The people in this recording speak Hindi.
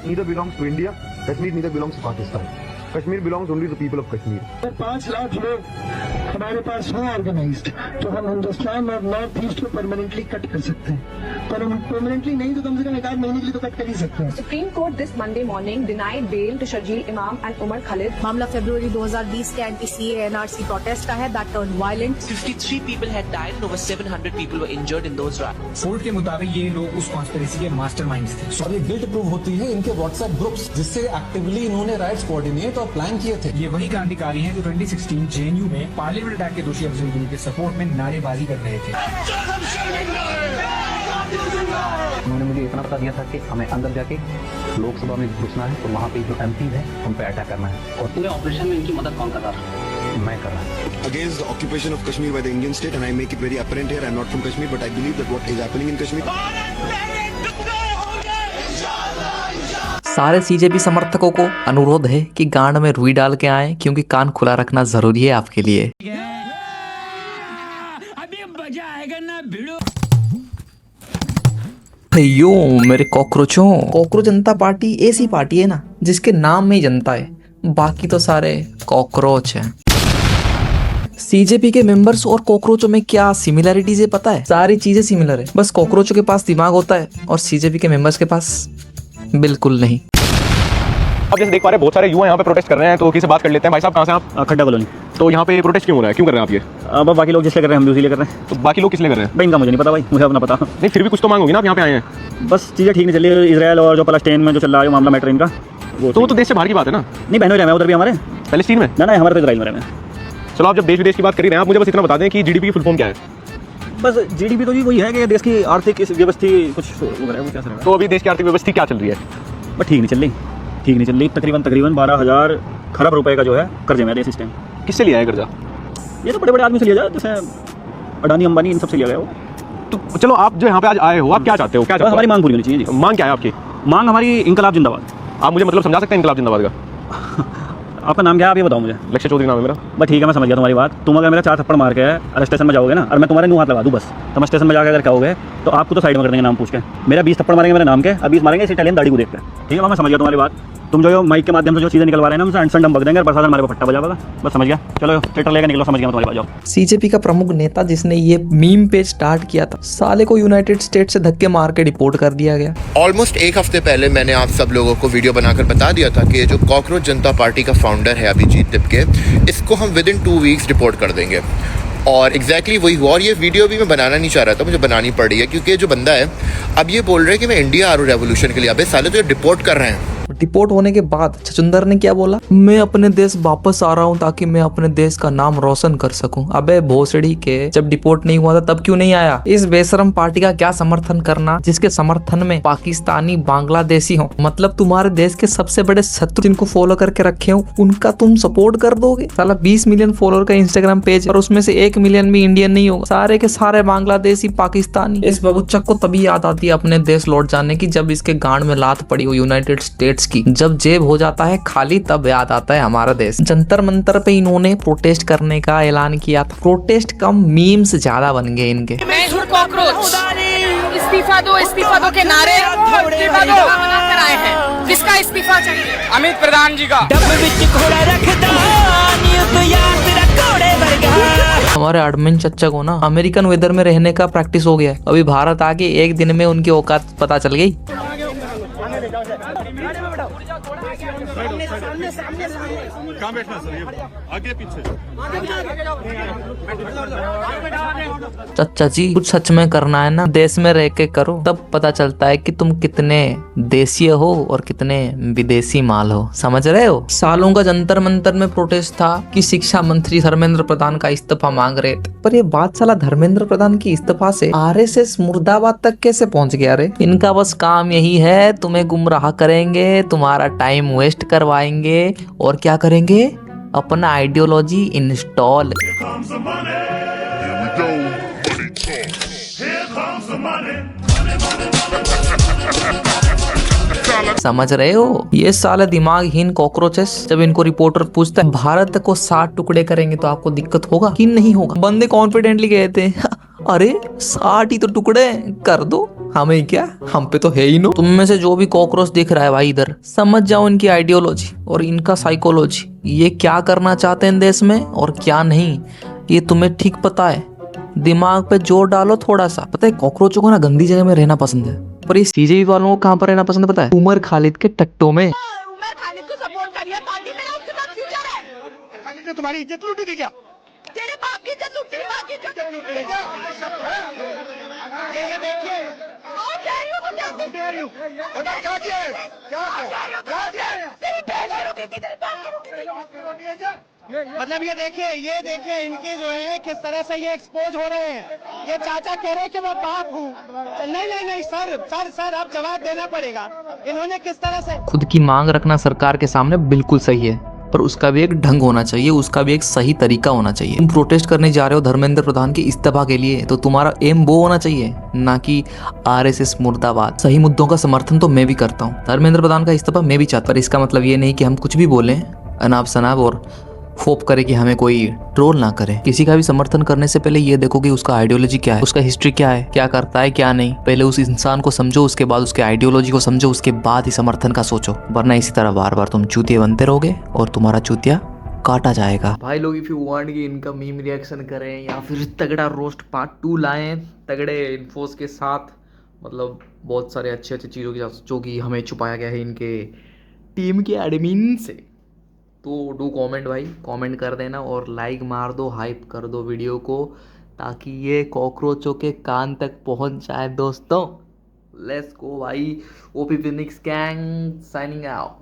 neither belongs to India. Kashmir neither belongs to Pakistan. Kashmir belongs only to the people of Kashmir. 5 lakh लोग हमारे पास हैं ऑर्गेनाइज्ड, तो हम हिंदुस्तान और नॉर्थ ईस्ट को परमानेंटली कट कर सकते हैं, पर हम परमानेंटली नहीं तो कम से कम 1 आध महीने के लिए तो कट कर ही सकते हैं। Supreme Court this Monday morning denied bail to Sharjeel Imam and Umar Khalid. मामला फरवरी 2020 के एंटी-CAA NRC प्रोटेस्ट का है that turned violent. 53 people had died and over 700 people were injured in those riots. Court के मुताबिक ये लोग उस कॉन्स्पिरेसी के मास्टरमाइंड्स थे। और ये गिल्ट प्रूव होती है इनके व्हाट्सएप ग्रुप्स जिससे एक्टिवली इन्होंने राइट्स कोऑर्डिनेट और प्लान किए थे। ये वही क्रांतिकारी हैं जो 2016 JNU में पार्लियामेंट अटैक के दोषी अफजल गुरु के सपोर्ट में नारेबाजी कर रहे थे। उन्होंने मुझे इतना बता दिया था कि हमें अंदर जाके लोकसभा में घुसना है, तो वहाँ पे जो MPs है उन पे अटैक करना है। और पूरे ऑपरेशन में इनकी मदद कौन कर रहा था? मैं कर रहा हूँ। Against the occupation of Kashmir by the Indian state, and I make it very apparent here, I'm not from Kashmir, but I believe that what is happening in Kashmir. सारे CJP समर्थकों को अनुरोध है कि गांड में रुई डाल के आएं, क्योंकि कान खुला रखना जरूरी है आपके लिए। अभी मजा आएगा ना भिड़ो। भैयो मेरे कॉकरोचों, कॉकरोच जनता पार्टी ऐसी पार्टी है ना जिसके नाम में ही जनता है, बाकी तो सारे कॉकरोच हैं। CJP के मेंबर्स और कॉकरोचों में क्या सिमिलरिटीज है पता है? सारी चीजें सिमिलर है, बस कॉकरोचों के पास दिमाग होता है और CJP के मेंबर्स के पास बिल्कुल नहीं। अब जैसे देख पा रहे हैं बहुत सारे युवा यहाँ पे प्रोटेस्ट कर रहे हैं, तो किसी बात कर लेते हैं। भाई साहब कहाँ से आप? खड्डा कॉलोनी। तो यहाँ पे प्रोटेस्ट क्यों हो रहा है, क्यों कर रहे हैं आप ये? अब बाकी लोग जिसलिए कर रहे हैं हम भी उसी लिए कर रहे हैं। तो बाकी लोग किस लिए कर रहे हैं? भाई इनका मुझे नहीं पता, भाई मुझे अपना पता नहीं, फिर भी कुछ तो मांग होगी ना, आप यहाँ पे आए हैं। बस चीज़ें ठीक नहीं चल रही, इसराइल और जो पैलेस्टाइन में जो चल रहा है मामला मैटर इनका, वो तो देश से बाहर की बात है ना। नहीं बहनों रहे उधर भी हमारे पैलेस्टीन में ना, हमारे तो इसराइल में रहे। चलो आप जब देश विदेश की बात कर रहे हैं, आप मुझे बस इतना बता दें कि GDP की फुल फॉर्म क्या है? बस GDP तो जी वही है कि देश की आर्थिक व्यवस्था कुछ क्या चल रहा है। तो अभी देश की आर्थिक व्यवस्था क्या चल रही है? बस ठीक नहीं चल रही। तकरीबन 12,000 खरब रुपए का जो है कर्जे में सिस्टम। किससे लिया है कर्जा? ये तो बड़े बड़े आदमी से लिया जाए, जैसे अडानी अंबानी इन सब से लिया गया वो। तो चलो आप जो यहाँ पे आज आए हो, आप क्या चाहते हो? क्या चाहते हो? हमारी मांग पूरी होनी चाहिए जी। मांग क्या है आपकी? मांग हमारी इंकलाब जिंदाबाद। आप मुझे मतलब समझा सकते हैं इंकलाब जिंदाबाद का? आपका नाम क्या है आप ये बताओ मुझे। लक्ष्य चौधरी नाम है मेरा। बस ठीक है, मैं समझ गया तुम्हारी बात। तुम अगर मेरा 4 थप्पड़ मार के अगर स्टेशन में जाओगे ना और मैं तुम्हारे मुंह हाथ लगा दूँ बस, तो मैं स्टेशन में जाकर अगर कहोगे तो आपको तो साइड में कर देंगे नाम पूछ के। मेरा 20 थप्पड़ मारेंगे मेरे नाम के, 20 मारेंगे इस इटालियन दाढ़ी को देख के। ठीक है, मैं समझ गया तुम्हारी बात। तुम जो माइक के माध्यम से जो चीज़ें निकलवा रहे हैं ना, हमसे हम बक देंगे और प्रशासन हमारे पर फट्टा बजाएगा। बस समझ गया, चलो थिएटर लेकर निकलो, समझ गया तुम्हारी बात। जाओ। CJP का प्रमुख नेता जिसने ये मीम पेज स्टार्ट किया था, साले को यूनाइटेड स्टेट से धक्के मार के डिपोर्ट कर दिया गया। ऑलमोस्ट 1 हफ्ते पहले मैंने आप सब लोगों को वीडियो बनाकर बता दिया था कि ये जो कॉकरोच जनता पार्टी का फाउंडर है अभिजीत दिपके, इसको हम विद इन 2 वीक्स डिपोर्ट कर देंगे। और एग्जैक्टली वही हुआ। और ये वीडियो भी मैं बनाना नहीं चाह रहा था, मुझे बनानी पड़ी है, क्योंकि जो बंदा है अब ये बोल रहा है कि मैं इंडिया आ रहा हूँ रेवोल्यूशन के लिए। अबे साले तो ये डिपोर्ट कर रहे हैं। डिपोर्ट होने के बाद छचुंदर ने क्या बोला? मैं अपने देश वापस आ रहा हूँ ताकि मैं अपने देश का नाम रोशन कर सकूं। अबे भोसड़ी के, जब डिपोर्ट नहीं हुआ था तब क्यों नहीं आया? इस बेशरम पार्टी का क्या समर्थन करना जिसके समर्थन में पाकिस्तानी बांग्लादेशी हो? मतलब तुम्हारे देश के सबसे बड़े शत्रु जिनको फॉलो करके रखे हो उनका तुम सपोर्ट कर दोगे? साला 20 मिलियन फॉलोअर का इंस्टाग्राम पेज और उसमें से 1 मिलियन भी इंडियन नहीं होगा, सारे के सारे बांग्लादेशी पाकिस्तानी। इस बबुच्चक को तभी याद आती है अपने देश लौट जाने की जब इसके गांड में लात पड़ी हो यूनाइटेड स्टेट्स की। जब जेब हो जाता है खाली तब याद आता है हमारा देश। जंतर मंतर पे इन्होंने प्रोटेस्ट करने का ऐलान किया था। प्रोटेस्ट कम मीम्स ज्यादा बन गए इनके। मैं हूं कॉकरोच, इस्तीफा दो के नारे बनाकर आए हैं। किसका इस्तीफा चाहिए? अमित प्रधान जी का। हमारे एडमिन चच्चा को ना अमेरिकन वेदर में रहने का प्रैक्टिस हो गया है। अभी भारत आके 1 दिन में उनकी औकात पता चल गई। चच्चा जी कुछ सच में करना है ना, देश में रह के करो, तब पता चलता है कि तुम कितने देशीय हो और कितने विदेशी माल हो। समझ रहे हो? सालों का जंतर मंतर में प्रोटेस्ट था कि शिक्षा मंत्री धर्मेंद्र प्रधान का इस्तीफा मांग रहे थे, पर ये बात साला धर्मेंद्र प्रधान की इस्तीफा से RSS मुर्दाबाद तक कैसे पहुंच गया रे? इनका बस काम यही है, तुम्हें गुमराह करेंगे, तुम्हारा टाइम वेस्ट करवाएंगे और क्या करेंगे? अपना आइडियोलॉजी इंस्टॉल। समझ रहे हो? ये साले दिमागहीन कॉकरोचेस। जब इनको रिपोर्टर पूछता है भारत को 60 टुकड़े करेंगे तो आपको दिक्कत होगा कि नहीं होगा? बंदे कॉन्फिडेंटली कहते हैं अरे 60 ही तो टुकड़े कर दो, हमें क्या, हम पे तो है ही नो। तुम में से जो भी कॉकरोच दिख रहा है भाई इधर, समझ जाओ इनकी आइडियोलॉजी और इनका साइकोलॉजी, ये क्या करना चाहते हैं देश में और क्या नहीं, ये तुम्हें ठीक पता है। दिमाग पे जोर डालो थोड़ा सा। पता है कॉकरोचों को ना गंदी जगह में रहना पसंद है, पर ये सीजेपी वालों को कहाँ पर रहना पसंद है पता है? उमर खालिद के टट्टों में। उमर खालिद को सपोर्ट करिए, पार्टी में उसके साथ फ्यूचर है। खालिद ने तुम्हारी इज्जत लूटी थी क्या? तेरे बाप की इज्जत लूटी, मां की इज्जत लूटी। ये देखिए और कह रही हूं मुझे दे रही हूँ, बता क्या किया है? क्या किया? तेरी बहन की रोटी थी, तेरे बाप की रोटी थी। मतलब ये देखिए इनके जो है किस तरह से ये एक्सपोज हो रहे हैं। ये चाचा कह रहे हैं कि मैं बाप हूँ। नहीं सर आप जवाब देना पड़ेगा। इन्होंने किस तरह से खुद की मांग रखना सरकार के सामने बिल्कुल सही है, पर उसका भी एक ढंग होना चाहिए, उसका भी एक सही तरीका होना चाहिए। तुम प्रोटेस्ट करने जा रहे हो धर्मेंद्र प्रधान के इस्तीफा के लिए, तो तुम्हारा एम वो होना चाहिए, ना कि आरएसएस मुर्दाबाद। सही मुद्दों का समर्थन तो मैं भी करता हूँ, धर्मेंद्र प्रधान का इस्तीफा मैं भी चाहता हूँ, पर इसका मतलब ये नहीं कि हम कुछ भी बोलें अनाप शनाप और होप करे कि हमें कोई ट्रोल ना करे। किसी का भी समर्थन करने से पहले ये देखो कि उसका आइडियोलॉजी क्या है, उसका हिस्ट्री क्या है, क्या करता है क्या नहीं। पहले उस इंसान को समझो, उसके बाद उसके आइडियोलॉजी को समझो, उसके बाद ही समर्थन का सोचो, वरना इसी तरह बार बार तुम चूतिए बनते रहोगे और तुम्हारा चूतिया काटा जाएगा। भाई लोग इफ यू वांट कि इनका मीम रिएक्शन करें या फिर तगड़ा रोस्ट पार्ट 2 लाएं तगड़े इन्फोस के साथ, मतलब बहुत सारे अच्छे चीज़ों के साथ जो कि हमें छुपाया गया है इनके टीम के एडमिन से, तो डू कमेंट भाई, कमेंट कर देना और लाइक मार दो, हाइप कर दो वीडियो को, ताकि ये कॉकरोचों के कान तक पहुंच जाए दोस्तों। लेट्स गो भाई, OP Phoenix gang signing out.